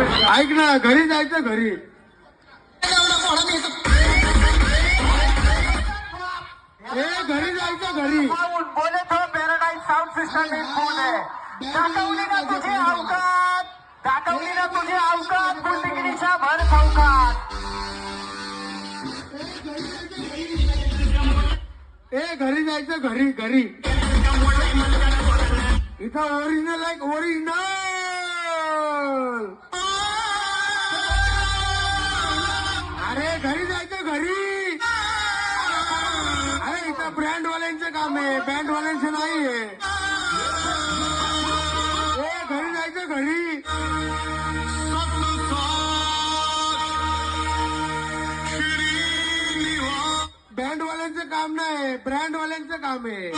ऐक ना, घरी जायचं घरी. ए घरी जायचं घरी. बोले तो paradise sound system in full आहे. दाखवली ना तुझी अवकात, दाखवली ना तुझी अवकात, फुलटिकिनीच्या भर चौकात. ए घरी जायचं घरी घरी. इथं ओरिजिनल आहे, ओरिजिनल. अरे घरी जायचं घरी. अरे इथं ब्रँडवाल्यांचं काम आहे, बँडवाल्यांचं नाहीये. ए घरी जायचं घरी. बँडवाल्यांचं काम नाही, ब्रँडवाल्यांचं काम आहे.